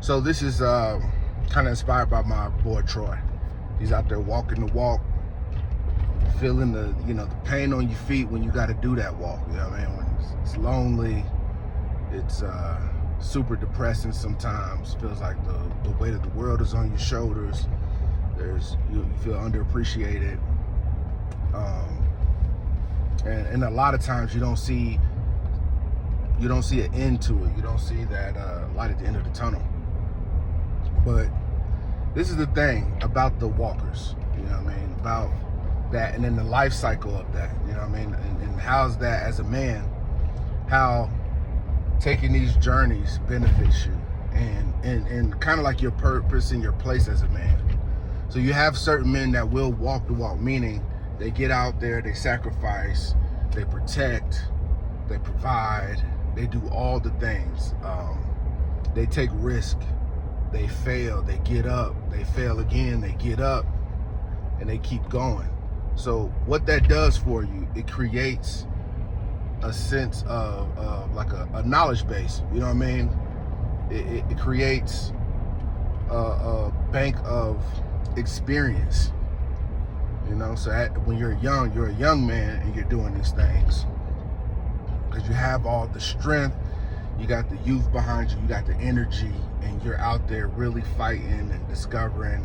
So this is kind of inspired by my boy Troy. He's out there walking the walk, feeling the the pain on your feet when you got to do that walk. You know what I mean? When it's lonely, it's super depressing sometimes. Feels like the weight of the world is on your shoulders. You feel underappreciated, and a lot of times you don't see an end to it. You don't see that light at the end of the tunnel. But this is the thing about the walkers, you know what I mean, about that, and then the life cycle of that, you know what I mean, and how's that as a man, how taking these journeys benefits you, and kind of like your purpose and your place as a man. So you have certain men that will walk the walk, meaning they get out there, they sacrifice, they protect, they provide, they do all the things. They take risk, they fail, they get up, they fail again, they get up, and they keep going. So what that does for you, it creates a sense of like a knowledge base, you know what I mean? It creates a bank of experience, you know? So when you're a young man and you're doing these things, because you have all the strength, you got the youth behind you, you got the energy, and you're out there really fighting and discovering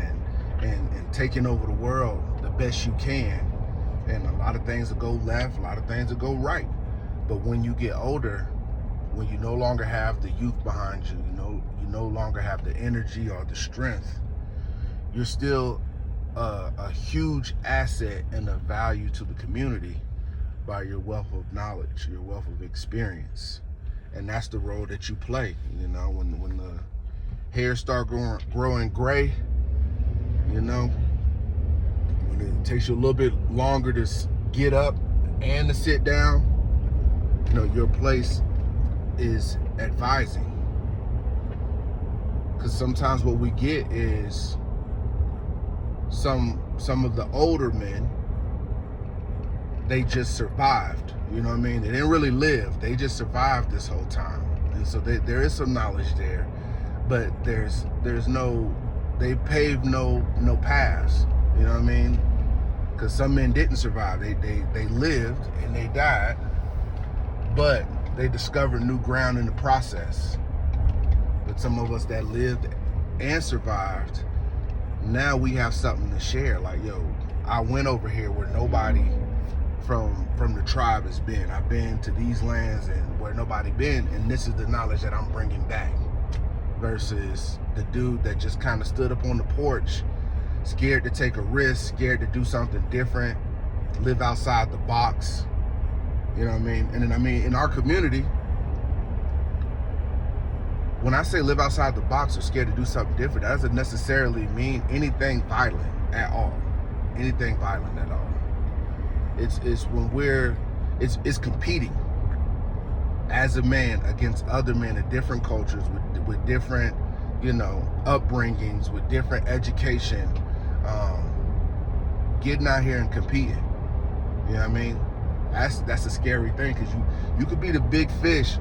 and taking over the world the best you can. And a lot of things will go left, a lot of things will go right. But when you get older, when you no longer have the youth behind you, you no longer have the energy or the strength, you're still a huge asset and a value to the community by your wealth of knowledge, your wealth of experience. And that's the role that you play. You know, when the hair start growing gray, you know, when it takes you a little bit longer to get up and to sit down, you know, your place is advising. Because sometimes what we get is some of the older men, they just survived, you know what I mean? They didn't really live, they just survived this whole time. And so there is some knowledge there, but they paved no paths, you know what I mean? Because some men didn't survive, they lived and they died, but they discovered new ground in the process. But some of us that lived and survived, now we have something to share. Like, yo, I went over here where nobody from the tribe has been. I've been to these lands and where nobody been, and this is the knowledge that I'm bringing back. Versus the dude that just kind of stood up on the porch, scared to take a risk, scared to do something different, live outside the box. You know what I mean? And then, I mean, in our community, when I say live outside the box or scared to do something different, that doesn't necessarily mean anything violent at all. Anything violent at all. It's when it's competing as a man against other men in different cultures with different, you know, upbringings, with different education, getting out here and competing. You know what I mean? That's a scary thing, because you could be the big fish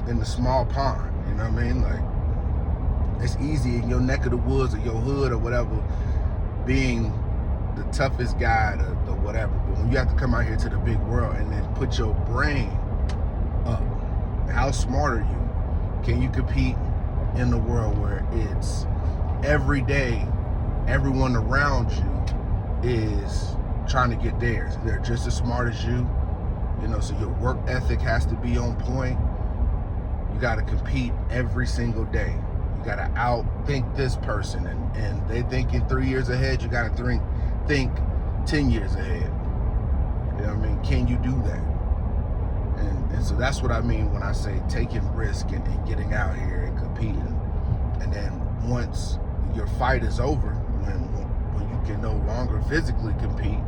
in the small pond. You know what I mean? Like, it's easy in your neck of the woods or your hood or whatever, being the toughest guy or whatever. But when you have to come out here to the big world and then put your brain up, how smart are you? Can you compete in the world where it's every day, everyone around you is trying to get theirs? They're just as smart as you, you know, so your work ethic has to be on point. You got to compete every single day. You got to outthink this person, and they thinking 3 years ahead. You got to think 10 years ahead. You know what I mean? Can you do that? And so that's what I mean when I say taking risk and getting out here and competing. And then once your fight is over, when you can no longer physically compete,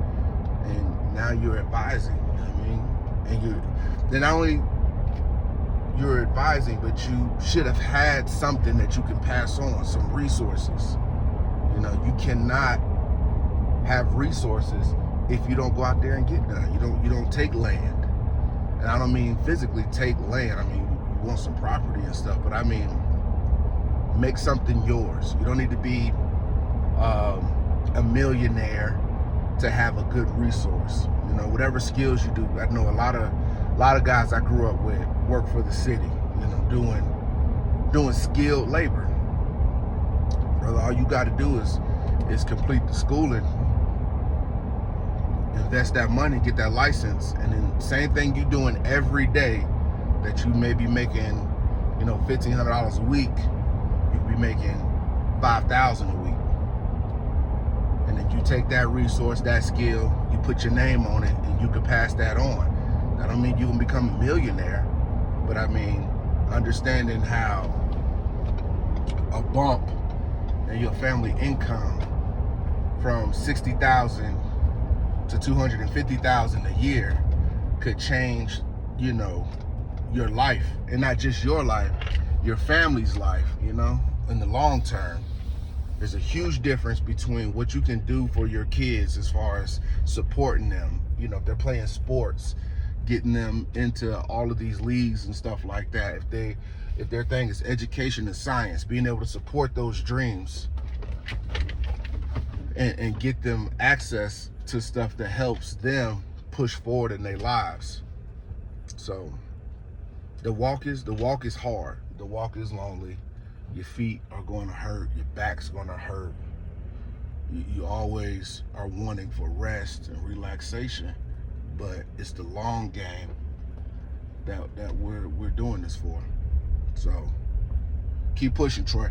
and now you're advising, you know what I mean? And then not only you're advising, but you should have had something that you can pass on, some resources. You know, you cannot have resources if you don't go out there and get none. You don't take land. And I don't mean physically take land. I mean, you want some property and stuff, but I mean make something yours. You don't need to be a millionaire to have a good resource. You know, whatever skills you do. I know a lot of guys I grew up with work for the city, you know, doing skilled labor. Brother, all you got to do is complete the schooling, invest that money, get that license, and then same thing you doing every day that you may be making, you know, $1,500 a week, you could be making $5,000 a week. And then you take that resource, that skill, you put your name on it, and you can pass that on. That don't mean you can become a millionaire, but I mean, understanding how a bump in your family income from $60,000 to $250,000 a year could change, you know, your life, and not just your life, your family's life, you know, in the long term. There's a huge difference between what you can do for your kids as far as supporting them, you know, if they're playing sports, getting them into all of these leagues and stuff like that. If their thing is education and science, being able to support those dreams and get them access to stuff that helps them push forward in their lives. So the walk is hard. The walk is lonely. Your feet are going to hurt. Your back's going to hurt. You always are wanting for rest and relaxation, but it's the long game that we're doing this for. So keep pushing, Troy.